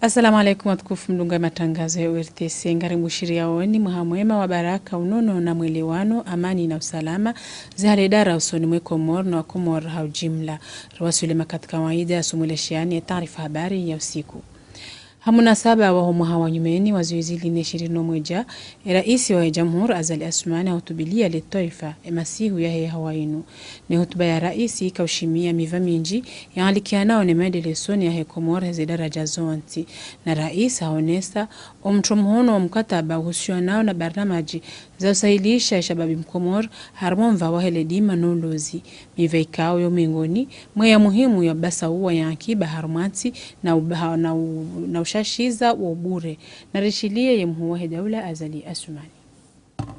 Assalamu alaikum watukufu mdunga matangazo ya URTC ngari mushiria woni muhamwema wa baraka unono na mwelewano amani na usalama zihari idara usoni mwe Komoro na Komoro haujimla rawasuli katika kawaida sumuleshiani ya taarifa habari ya usiku. Hamuna saba wa humu hawa nyumeni wazuizili neshirino mweja raisi wa jamhuri Azali Assoumani hutubilia letoifa emasihu ya hawainu ni hutuba ya raisi kaushimia miva minji ya alikianao ni maendelesoni ya Komoro hezi daraja zonti na raisi haonesa omtromhono wa mkataba uhusianao na barnamaji za usailisha shababi mkomoro harmonva wa heledima nolozi miva ikao yo mingoni mwaya muhimu ya basa uwa ya akiba harumati na ushashiza wa bure na rishilie ya mhuwa daula Azali Assoumani.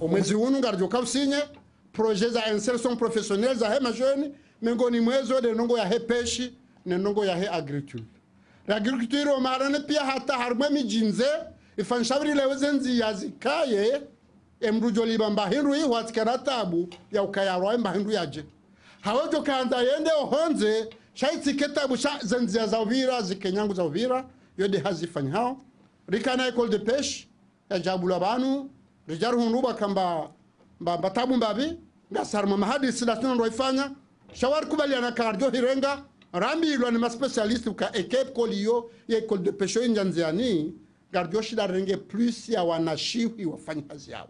Omwezi unu ngarjo kausinye projet za insertion professionnelle za hema jeune mingoni mwezo de nongo ya he peshi ne nongo ya he agriculture. L'agriculture o marane pia hata harumwe mijinze ifanshabri lewezenzi ya zikaye emrujo libamba hindu hii watikana tabu ya ukayarwa mba hindu yaje. Hawejo kanda yende ohonze shaiti ketabu sha zenzi ya zauvira zikenyangu zauvira yode hazifanya hao rikana école de pêche ya jabula banu rijaru hunuba kamba batabu mbabi ngasarma mahadi silatuna ndo ifanya shawar kubaliana karjo hirenga rambi ilo ni specialist ka equipe koliyo ya école de pêche njanziani garjo shida renge plus ya wanashiwi wafanya kazi yao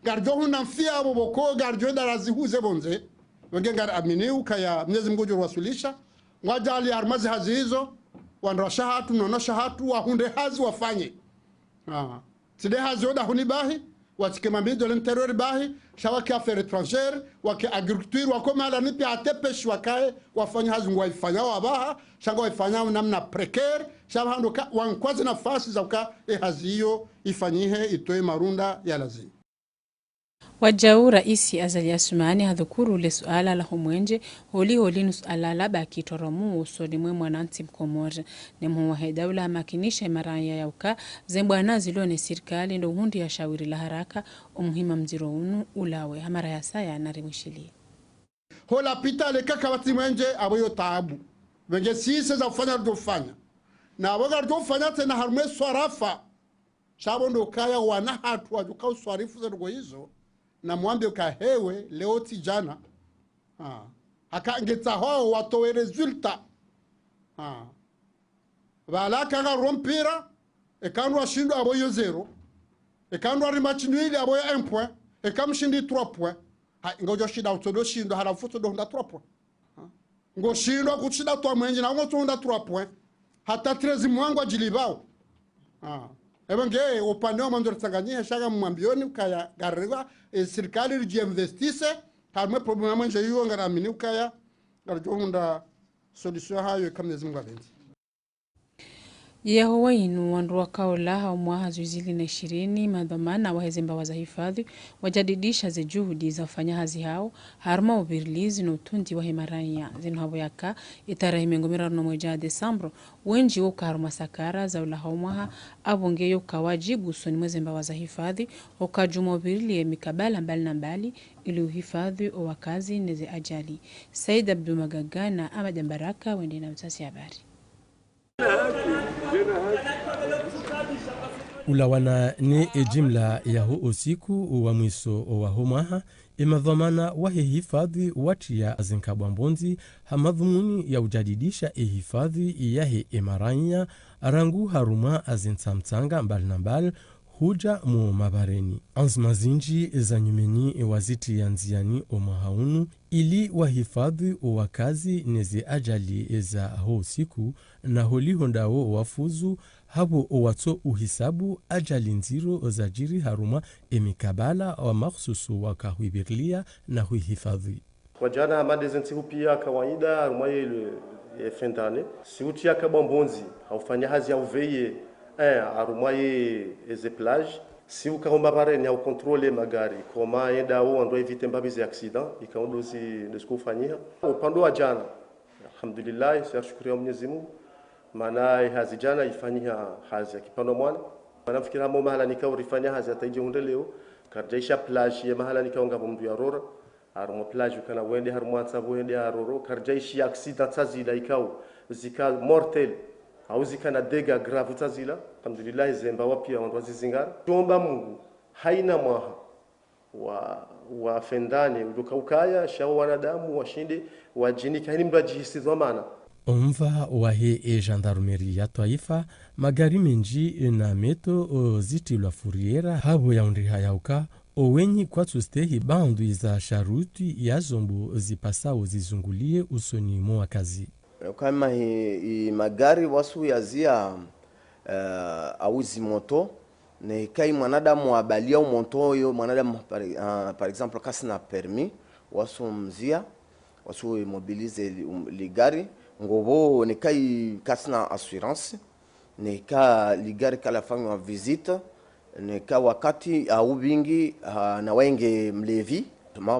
garjo hunamfia abo boko garjo darazi huze bonze wengenga amini ukaya Mwenyezi Mungu jurwasulisha ngwajali armazi hazi hizo wanrasha hatu nonosha hatu wahunde hazi wafanye side hazi oda huni bahi watike mambi de l'intérieur bahi shawaki affaires étrangères wake agriculture wakomala nipi atepeshi wakae wafanye hazi ngwa ifanya wabaha shanga wafanya namna precaire shawahando wankwazi nafasi za uka hazi hiyo ifanyihe itoe marunda ya lazima. Wajau raisi Azali Assoumani hadhukuru le suala la humwenje holi nusuala la baki toromu usodi mwe mwananti mkomoro ni mhuwa daula makinisha maranya ya uka zembwana zilone sirikali ndo hundi ya shawiri la haraka umuhima mziro unu ulawe hamara ya saya na rimishili. Hola pita le kaka wati mwenje aboyo taabu wenje sise za ufanya rujofanya na waga rujofanya tena harume swarafa shabo ndo kaya wana hatu wajuka uswarifu za rugo hizo na mwambi ukahewe leo tijana haka ngeta hao watowe resulta wala kanga rompira ekanwa shindo aboyo 0 ekanwa rimachinwili aboyo 1 point ekamshindi 3 point ngojo shida utodo shindo halafuto do 3 point ngo shindo kuchida to mwenje na ngo to 3 point hata 13 mwangwa jilibao ebenge upande wa mandoro Tanganyika shaga mwambioni ukaya garriwa serikali rijiinvestise harme problema mwenje yuo ngaramini ukaya garjohunda solution hayo kama Mwenyezi Mungu apenzi. Yahuwa inu wanruwa kaula haumwa hazuizili na 20 madhamana wa hezemba wa za hifadhi wajadidisha ze juhudi za ufanya hazi hao harma ubirilizi na utundi wa himaranya zinu habu yaka itarahi mengomira na mweja Desambro wenji woka harma sakara za ula haumwaha abonge yoka wajibu soni mwezemba wa za hifadhi hoka juma ubirili ya mikabala mbali na mbali ili uhifadhi o wakazi neze ajali. Said Abdul Magagana ama Jambaraka wende na utasi habari. Ulawana ni jimla ya usiku wa mwiso wa humaha imadhamana wa hifadhi watia zinkabwambonzi hamadhumuni ya ujadidisha hifadhi ya emaranya rangu haruma azintsamtsanga mbali na mbali huja mu mabareni. Anzmazinji za nyumeni waziti ya nziani omahaunu ili wahifadhi wakazi neze ajali za ho siku na holi hondao wafuzu habo watso uhisabu ajali nziro za jiri haruma emikabala wa makhsusu wakahuibirlia na huihifadhi. Wajana hamade zensihu pia kawaida haruma ile fendane siuti ya kabambonzi haufanya hazi ya uveye haruma eze plage si ukahomba bareni au controle magari koma enda au ando evite mbabizi accident ikaondozi ndeskufanyia upande wa jana alhamdulillah siyashukuru Mwenyezi Mungu maana hazi jana ifanyia hazi ya kipando mwana nafikiri hapo mahala nikaurifanya hazi ataije hunde leo karjaisha plage ya mahala nikaonga mndu ya rora haruma plage kana wende haruma tsabu wende haroro karjaishi accident tsazila ikao zika mortel hauzikana dega grave tazila alhamdulillah zemba pia wandu wazizingara tuomba Mungu haina mwaha wa fendane udokaukaya shao wanadamu washinde wajini kaini mrajihisi zamana omva wahe gendarmerie ya taifa magari menji na meto zitilwa furiera habo yaundriha yauka owenyi kwa tustehi bandu za sharuti ya zombo zipasao zizungulie usoni mwa kazi kama magari wasu yazia auzi moto ne kai mwanadamu abalia moto yo mwanadamu par exemple kasina permis wasu mzia wasu mobilize ligari ngobo ne kai kasina assurance ne ka ligari kala fanywa visite ne ka wakati au bingi na wenge mlevi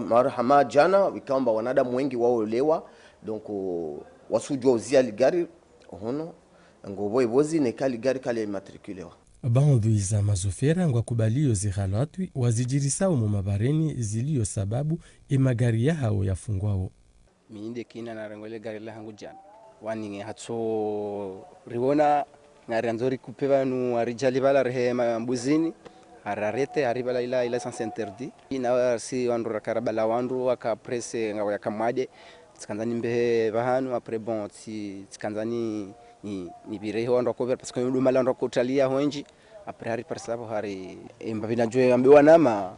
marhama jana wikaomba wanadamu wengi waolewa donc wasujua uzia ligari hono ngobo ibozi ne ka ligari kale matriculewa bandu za mazofera ngwa kubalio zighalatwi wazijirisao mu mabareni zilio sababu magari yao yafungwao miinde kina na rangole gari la hangu jana waninge hatso riona ngari nzori kupeva nu arijali bala rehema mbuzini ararete aribala ila sans interdit ina si wandu rakarabala wandu waka presse ngawa yakamade tsikandani mbe bahanu après bon tsikandani ni bireho wandu cover parce que ndo malando kutalia honji après hari parsabo hari mbabina joe ambiwa nama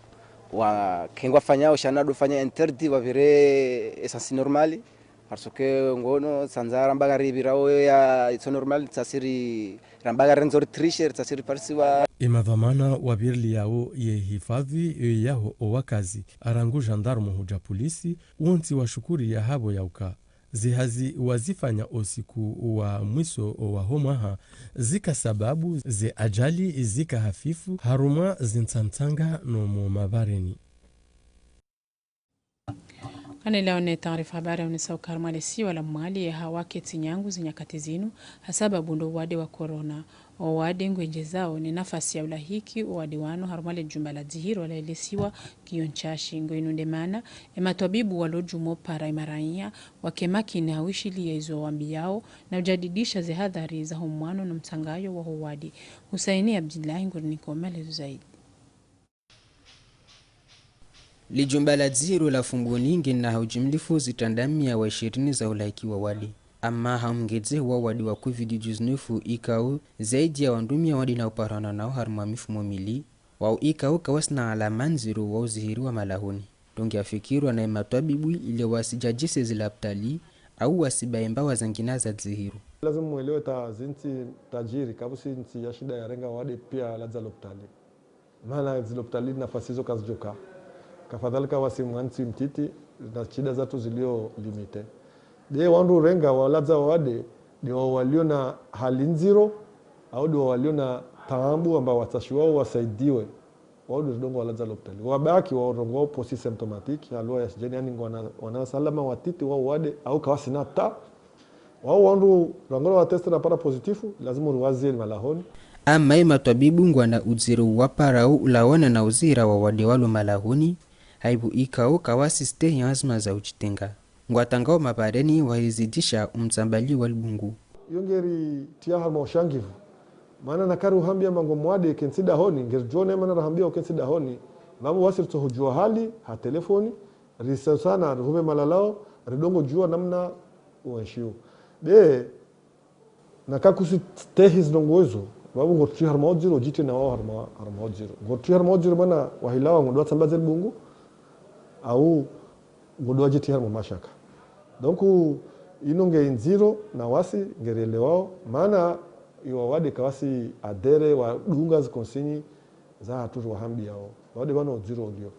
wa kengwa fanyao shanado fanya interdit wa vire essence normali parce que ngono sanzara mbagari birao ya it's normal tsasiri rambagari nzori trisher tsasiri parsiwa imadhamana wa birli yao ye hifadhi yao wakazi arangu gendarme huja polisi wonti wa shukuri ya habo yauka zihazi wazifanya osiku wa mwiso wa homaha zika sababu ze ajali zika hafifu haruma zintsantanga no mu mabareni Leo ni taarifa habari unisau karmalisi wala mwali ya hawake tinyangu zinyakati zinu hasaba bundo wade wa corona wade ngwenje zao ni nafasi ya ulahiki wade wano harumale jumbala dzihiro wala elesiwa kionchashi ngoinu ndemana ematobibu walojumo para imaranya wakemaki na hawishili ya izo wambi yao na ujadidisha zihadhari za humwano na mtangayo wa huwadi Husaini Abdillahi ngurniko melezu zaidi Lijumbala dzihiro la funguningi na haujimlifu zitandamia wa 20 za ulaiki wa wadi. Ama haungeze wa wadi wa COVID-19 ikao zaidi ya wandumia wadi na uparana nao haruma mifumo mili. Wao ikao kawasina alamanziru wa uzihiri wa malahuni. Dongi afikirwa na imatuabibu ili wasijajise zilaptali au wasibaimba wa zangina za dzihiru. Lazima mwelewe ta zinti tajiri kabusi nti ya shida ya renga wadi pia laza loptali. Maana ziloptali nafasi hizo kazijoka. Kafadhalika wasimwansi mtiti na shida zatu zilio limite. De wandu renga walaza wade ni walio na hali nziro au ni walio na taambu amba watashiwao wasaidiwe. Wadu zidongo walaza loptali. Wabaki warongo posi symptomatic alua ya sijeni yani wana salama watiti wao wade au kawasina ta. Wao wandu rangola wateste na para positifu lazima uruwazie malahoni. Ama imatuabibu ngwana uziru waparao ulawana na uzira wa wade walu malahuni. Haibu ikao kawasi stehi azma za uchitenga. Ngwatangao mabareni wahizidisha umzambali walbungu. Yongeri tia harma ushangivu. Maana nakaru hambia mango mwade kensida honi. Ngeri jone mana rahambia kensida honi. Mamu wasir tohujua hali, ha telefoni. Risa sana, ruhume malalao. Ridongo jua namna uenshiu. De, nakakusi stehi zinongoezo. Mamu ngotri harma odziro, jiti na wao harma odziro. Ngotri harma odziro mana wahilawa ngudwa sambazel bungu. Au ngodo ajiti harmo mashaka. Donc inonge nziro na wasi ngerelewao maana iwawade kawasi adere wa dunga zikonsinyi za haturu wahambi yao. Wade wano nziro ndio.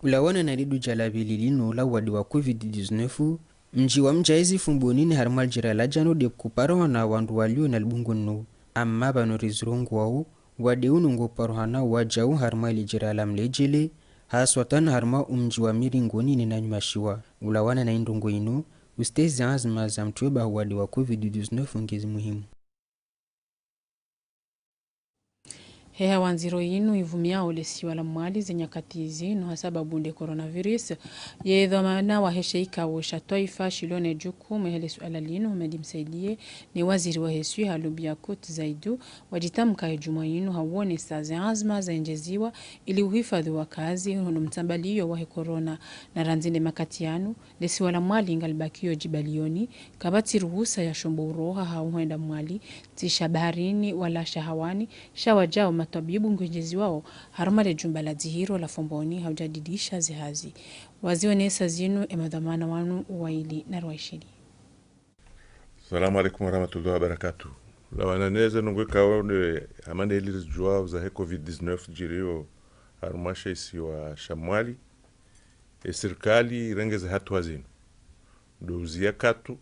Ulawana na ridu jalabili lino la wadi wa COVID-19 mji wa mjaizi fumbonini harmal jirala jano de kuparo na wandu walio na albungu no. Amma bano rizurungu wao wade unungo parohana wajau harmali jirala mlejele haswatan harma umji wa miringoni ni nanyumashiwa. Ulawana na indungo inu, ustezi azma za mtueba wadi wa COVID-19 ngezi muhimu. Heha wanziro yinu ivumia olesi wala mwali zenye kati zinu hasaba bunde coronavirus. Ye dhamana wa hesheika wa shatoifa shilone juku mehele suala linu humedi msaidie ni waziri wa hesui halubia kuti zaidu wajitamka hejuma yinu hawone saze azma za enjeziwa ili uhifadhi wa kazi hunu mtambaliyo wahe corona na ranzinde makatianu lesi wala mwali ingalibakio jibalioni kabati ruhusa ya shombo uroha hauhuenda mwali tisha baharini wala shahawani shawajao matabibu ngwenjezi wao harumale jumba la zihiro la fomboni haujadidisha zihazi waziwa nesa zinu emadhamana wanu uwaili na ruwaishidi. Salamu alaikum warahmatullahi wabarakatuh. Lawananeze nungwe kaone amande ili jua za COVID-19 jirio harumasha isi wa shamwali serikali rengeze hatua zinu douzia katu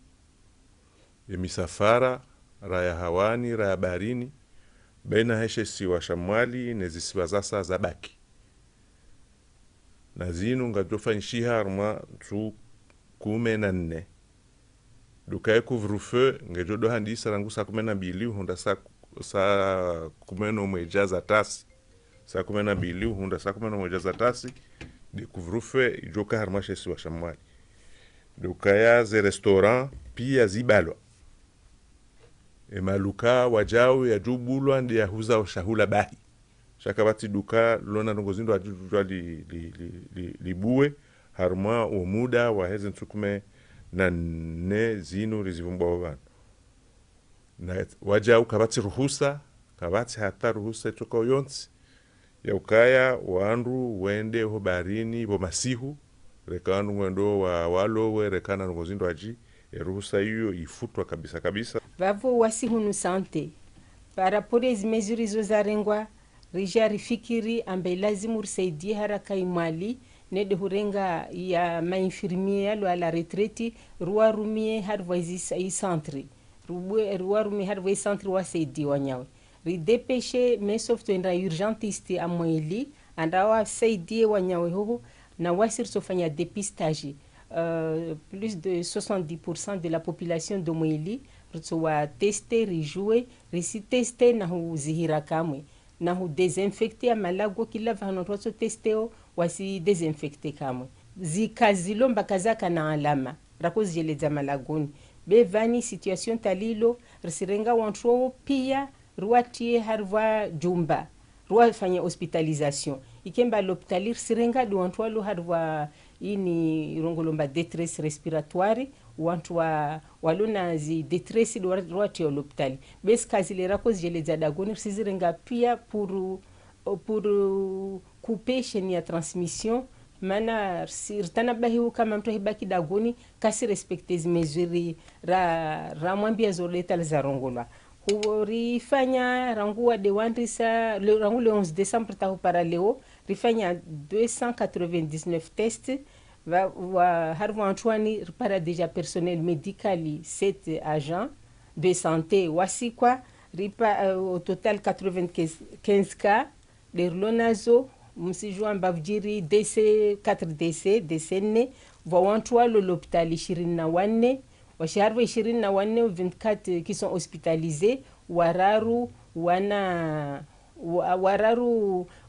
misafara raya hawani raya baharini baina heshe si wa shamwali nezisiwa zasa zabaki na zinu ngajofa nshiha haruma tu 14 dukaye couvre-feu ngejodo handisa rangu saa 12 hunda saa 11 za tasi saa 12 hunda saa 11 za tasi de couvre-feu ijoka haruma shesi wa shamwali dukaya ze restaurant pia zibalwa maluka wajao ya jubulwa ndi ya huza wa shahula bahi shakabati duka lona nungozindo ajujua libuwe haruma umuda wa heze ntukume na ne zinu rizivumba wabano na wajao kabati ruhusa kabati hata ruhusa itoka uyonsi ya ukaya waandu wende ho barini bo masihu rekanu wendo wa walowe rekana nungozindo aji ruhusa hiyo ifutwa kabisa kabisa. Vavo wasihunu sante para pores mesures zozarengwa rijari fikiri ambe lazimu risaidie haraka imali nede hurenga ya mainfirmier yalo ala retraite ruwa rumie harvoisi i centre ruwa rumie harvoisi centre wasaidie wanyawe ridepeshe mesofto enda urgentiste amweli andawa saidie wanyawe hoho na wasir sofanya dépistage. Plus de 70% de la population de Moili rutsowa tester rijouer risi tester na huzihira kamwe na hu desinfecter malago kila vano rutso testeo wasi desinfecter kamwe zikazilo mbakazaka na alama rakozi jeleza malagoni bevani situation talilo risirenga wantro pia ruatie harva jumba ruwa fanya hospitalisation ikemba l'hôpital sirenga do wantro lo harva ini rongolomba détresse respiratoire wantu walona zi détresse do rwati l'hôpital bes kazi le rakozi jele za dagoni sizirenga pia pour couper chaîne ya transmission mana sirtana bahiu kama mtu hibaki dagoni kasi respecter zi mesures ra mwambia zoleta za rongolwa rifanya rangu wa de wandisa le rangu le 11 décembre tahu para leo rifanya 299 tests va harvo antoine para déjà personnel médical 7 agents de santé wasi kwa ripa au total 95 cas de lonazo msijua mbavjiri DC 4 DC ne va antoine l'hôpital 24 washarvo 24 24 qui sont hospitalisés wararu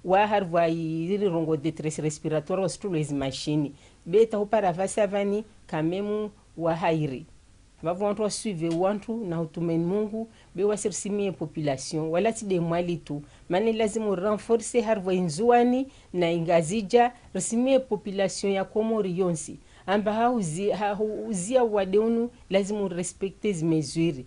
wa harva yiri rongo détresse respiratoire hospital les machines beta upara vasavani kamemu wa hairi vavu wantu wasuive wantu na utumeni Mungu be wasirsimie population wala tide mwali tu mani lazimu renforcer harva inzuani na ingazija risimie population ya Komori yonsi amba hauzia wadeunu lazimu respecter zi mesures.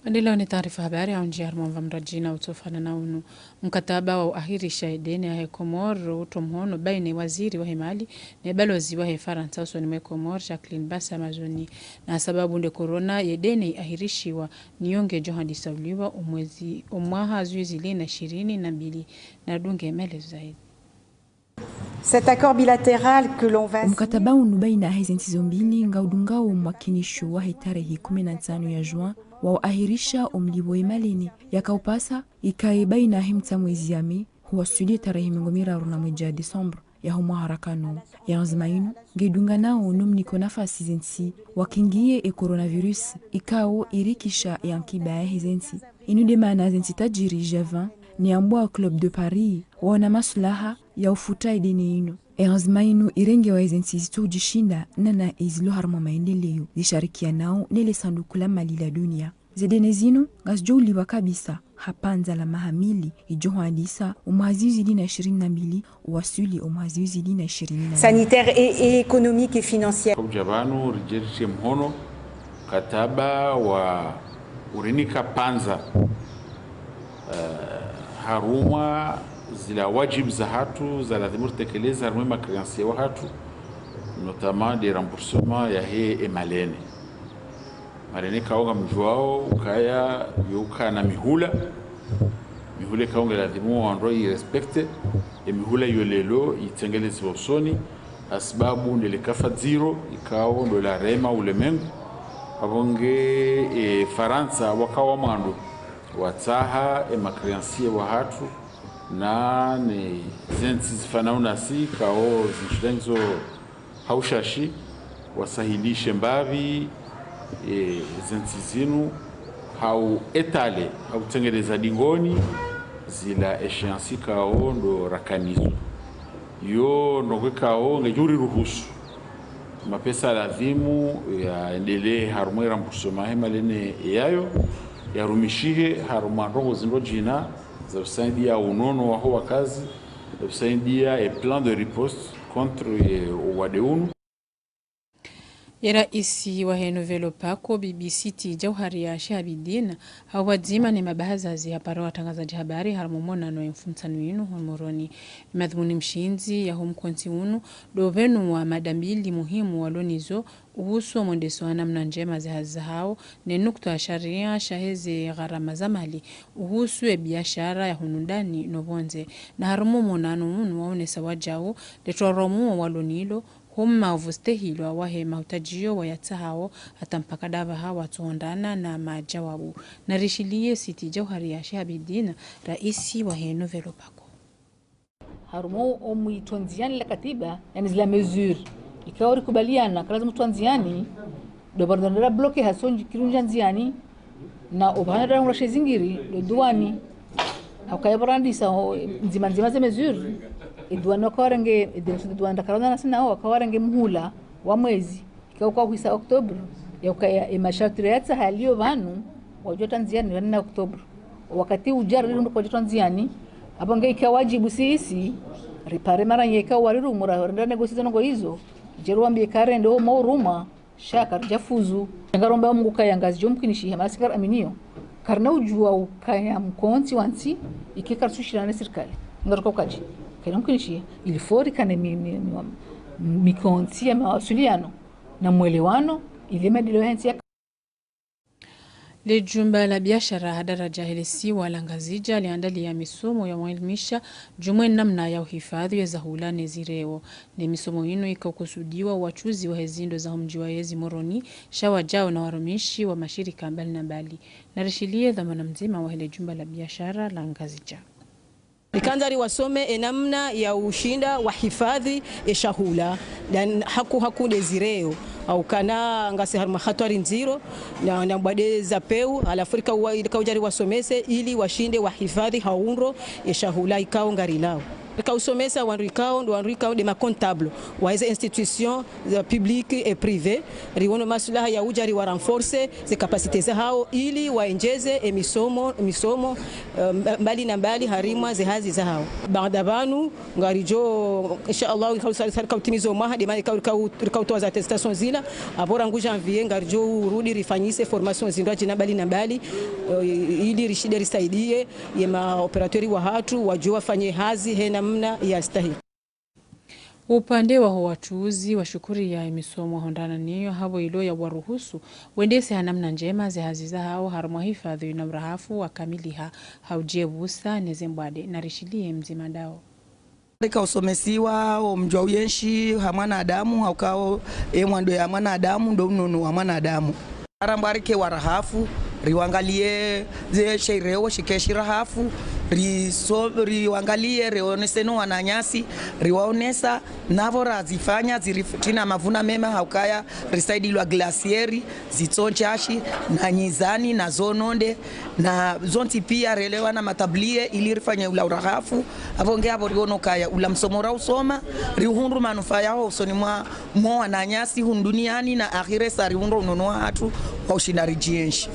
Leo ni taarifa habari ya njia mwamba mrajina utofana na unu mkataba wa ahirisha ideni ya Komoro utomhono baina waziri wa himali na balozi wa Faransa usoni mwe Komoro Jacqueline Bassa Amazoni na sababu nde corona yedeni ahirishiwa nionge johandi sauliwa umwezi umwaha zuizi lina 22 na dunge mele zaidi. Cet accord bilatéral que l'on va mkataba unu baina hizi nchi mbili ngaudungao mwakinisho wa tarehe 15 ya Juin wa ahirisha omlibo imalini yakaupasa ikai baina himta mwezi yami huwa studio tarehe 21 Desembre ya humo harakano ya nzmainu ngidunga nao numniko nafasi zinsi wakingie coronavirus ikao irikisha yankiba hizensi inude maana zinsitajiri G20 ni ambwa Club de Paris wana maslaha ya ufutai dini ino. Erazma inu irenge wa izensizitu ujishinda nana izilo harma maendeleo zisharikia nao nele sanduku la mali la dunia. Zedene zinu ngazijouliwa kabisa hapanza la mahamili ijoho hadisa umwaziu zidi na 22 uwasuli umwaziu zidi na 20 sanitaire et économique et financière. Kujabanu rijerishe mhono kataba wa urinika panza haruma zila wajib za hatu za lazima tekeleza haruma créancier wa hatu notamment des remboursements ya he emalene marene kaonga mjuao ukaya yuka na mihula kaonga lazima androi respecte mihula yolelo itengeleze usoni asbabu ndele kafa zero ikao ndo la rema ulemengu abonge Faransa wakawa mando wataha makreansie wa hatu na ni zensi zifanauna si kao zishudenzo haushashi wasahilishe mbavi zensi zinu hau etale hau tengeleza dingoni zila esheansi kao ndo rakanizo yo ndo kao ngejuri ruhusu mapesa lazimu yaendelee harumwe remboursement hemalene yayo yarumishihe haruma ndongo zindo jina za kusaidia unono wa huwa kazi za kusaidia plan de riposte contre wadeunu. Raisi wa Nouvelle Pako BBC Jauhari ya Shahabidin hawadzima ni mabahazazi haparo watangazaji habari harumomona no mfumtanu inu homoroni madhumuni mshinzi ya homkonti unu dovenu wa madambili muhimu walonizo uhusu wa mondeso namna njema zihazi hao ni nukta ya sharia shaheze gharama za mali uhusu ya biashara ya hunundani novonze na harumomona unu waonesa wajao letoromu walonilo huma uvustehilwa wahe mahutajiyo wayatahao hata mpaka dava hawa tuondana na majawabu. Narishilie Siti Jauhari ya Shahabidin, raisi wa Nouvelle Pako. Harumo omuitonziani la katiba, yani zila mesure. Ikawa rikubaliana, kalazi mutuanziani, dobarandara bloke hasonji kirunjanziani, na obanadara mrashe zingiri, do duwani. Haukayabarandisa nzima ze mesure. Idwani wakawarange idwani dakarana nasina hao wakawarange muhula wa mwezi ikauka huisa Oktober ya masharti yatsa halio vanu wajua Tanzania ni na Oktober wakati ujara ndo kwa Tanzania abange ikawajibu sisi ripare mara yeka wariru mura ndo negotiation ngo hizo jeru ambie kare ndo mauruma shaka jafuzu ngaromba Mungu kayangazi jomkinishi hamasikar aminio karna ujua ukaya mkonti wansi ikikarsushirana serikali ngaruka ukaji kile mkinishi ilifori kane mikonti ya mawasiliano na mwelewano ile madilo ya Le jumba la biashara hadaraja helisi walangazija liandalia misomo ya mwelimisha jumwe namna ya uhifadhi ya zahulane zireo. Ni misomo ino ikakusudiwa wachuzi wa hezindo za mji wa Yezi Moroni, shawajao na warumishi wa mashirika mbali na mbali. Narishilie dhamana mzima wa hele jumba la biashara la ngazija. Nikandari wasome namna ya ushinda wa hifadhi shahula dan haku dezireo au kana ngase harma hatari nziro na mbade za peu ala Afrika ikaujari wasomese ili washinde wa hifadhi haunro shahula ikao ngarilao kausomesa wanrikao de ma comptable wa hizo institutions publiques et privées riwono maslaha ya ujari wa renforcer ze capacités zao ili waenjeze misomo mbali na mbali harimwa ze hazi zao baada banu ngarijo inshallah kautimizo mahadi mali kautoa za attestation zila abora ngu janvier ngarijo urudi rifanyise formation zindaji na mbali ili rishide risaidie yema operatori wa hatu wajua fanye hazi hena mna ya stahili. Upande wa wachuuzi wa shukuri ya misomo hondana niyo habo ilo ya waruhusu wendese hanamna njema zihaziza hao harumwa hifadhi na mrahafu wa kamiliha haujebusa nezembwade na rishilie mzima dao. Rika usomesiwa o mjwa uyenshi hamwana adamu haukao mwando ya mwana adamu ndo ununu wa mwana adamu. Arambarike warahafu riwangalie ze sheireo shikeshira hafu riwangalie rioneseno wananyasi riwaonesa navo razifanya zirifutina mavuna mema haukaya risaidilwa glasieri zitonchashi na nyizani na zononde na zonti pia relewa na matablie ili rifanya ula urahafu avonge avo riono kaya ula msomora usoma rihundu manufaa yao usoni mwa wananyasi hunduniani na akhire sari hundu unonoa hatu wa ushindari jienshi.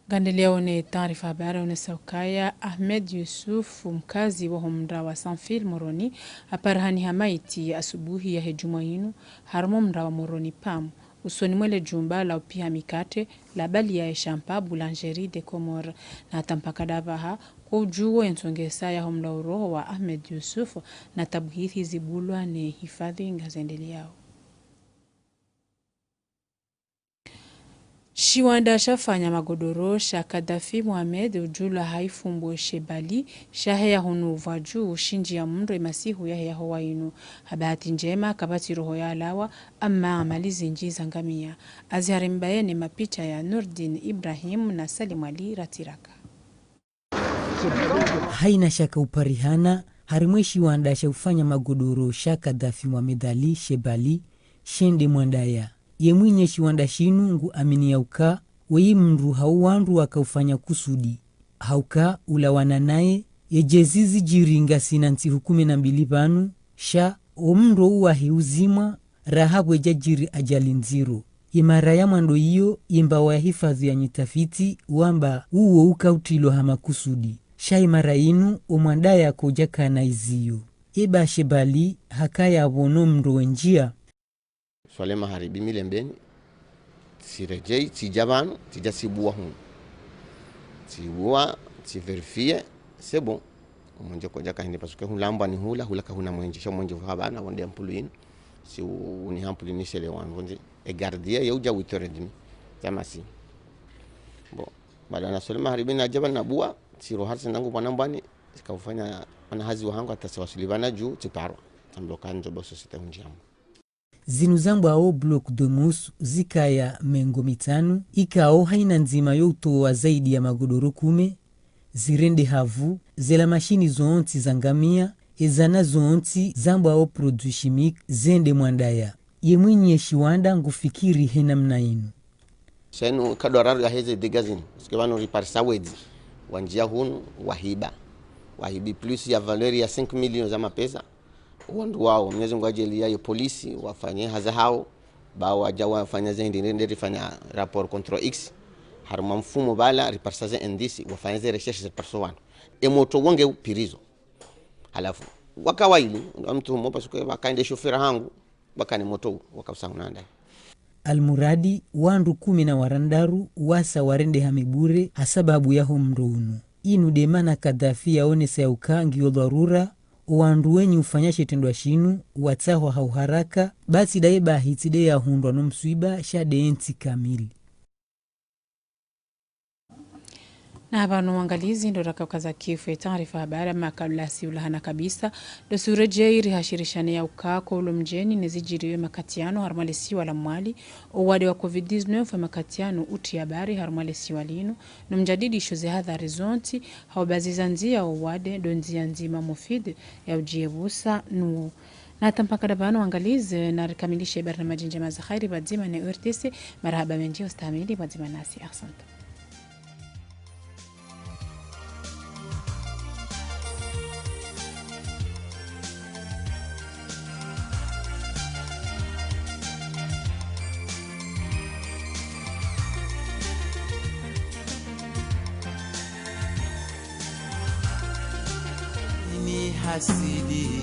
Gandelea one taarifa habari unesaukaya Ahmed Yusuf mkazi wa humra wa Sanfil Moroni aparhani hamaiti asubuhi ya hejumainu harmo mra wa Moroni pamu usoni mwele jumba la upia mikate la bali ya eshampa boulangerie de Comore na tampakadavaha kwa ujuo ensongesa ya humla uroho wa Ahmed Yusuf na tabuhithi zibulwa ne hifadhi ngazendeli yao. Shiwanda shafanya magodoro sha Kadafi Mohamed ujula haifumbo shebali shahe ya hunu vaju shinji ya mndo imasihu ya hoa inu. Habati njema kabati roho ya alawa ama amalizi njiza ngamia. Aziharimbayene mapicha ya Nurdin Ibrahim na Salim Ali Ratiraka. Haina shaka uparihana harimwe Shiwanda shafanya magodoro sha Kadafi Mohamed Ali shebali shende mwandaya. Ye mwenye Shiwanda shinu ngu amini yauka, wei mru hauwandu wakaufanya kusudi. Hauka ulawana nae, ye jezizi jiringa sinansi hukume na mbilipanu, sha omro uwa hiuzima, rahabwe jajiri ajali nziro. Ye maraya mwando iyo, ye mbawa ya hifadhi ya nyitafiti, wamba uwo uka utilo hama kusudi. Sha imara inu, omwandaya kujaka na iziyo. Eba shebali, hakaya abono mro wenjia, swale maharibi milembeni sirejei tijabanu tijasibuwa hun tibuwa tiverifie c'est bon mwenje koja kahinde pasuke hun lamba ni hula kahuna mwenje sho mwenje habana wonde ampuluin si uni ampulini sele wan wonde e gardia yauja 8h30 jamasi bon badana swale maharibi na jabal na buwa siro harsi nangu panambani sikafanya ana hazi wahangu atasawasilibana juu tiparo tambloka njobo societe hunjamu. Zinu zambu ao block de mousse zikaya mengo mitanu, ikao haina nzima yoto wa zaidi ya magodoro 10, zirende havu, zela mashini zoonti zangamia, ezana zoonti zambu ao produit chimique zende mwandaya. Ye mwenye Shiwanda ngufikiri hena mnainu. Senu kadoraru ya heze degazini, sikewano riparisa wedi, wanjia hunu wahibi plus ya valeri ya 5 milioni za mapesa. Wandu wao Mwenyezi Mungu ajalia ya polisi wafanye haza hao bao wajawa wafanya zaidi ndiri fanya rapport control x haruma mfumo bala riparsaze indisi wafanya ze recherche za persona emoto wonge pirizo halafu wakawaili mtu mmoja siku wakaende shofera hangu bakani moto wakausanga. Almuradi wandu 10 na warandaru wasa warende hamibure hasababu ya homrunu inu demana Kadafi yaone sayukangi yo dharura wandu wenye ufanya shetendwa shinu watsaho hauharaka basi daiba hitide ya hundwa no msuiba shade enti kamili. Na habanu wangalizi ndo rakaukaza kifu ya taarifa habari makabla siulahana kabisa dosure jairi hashirishane ya ukako ulo mjeni nezijiriwe makatiano harmalesi wala mwali uwade wa COVID-19 makatiano uti habari harmalesi walinu no mjadidi ishoze hadhari zonti haubaziza nzia uwade donzia nzima mufid ya ujiebusa nuo. Na tampaka dabano wangalizi na rekamilishe barnamaji njema za khairi badzima na urtisi marhaba menji ustamili badzima nasi ahsanta. Hasidi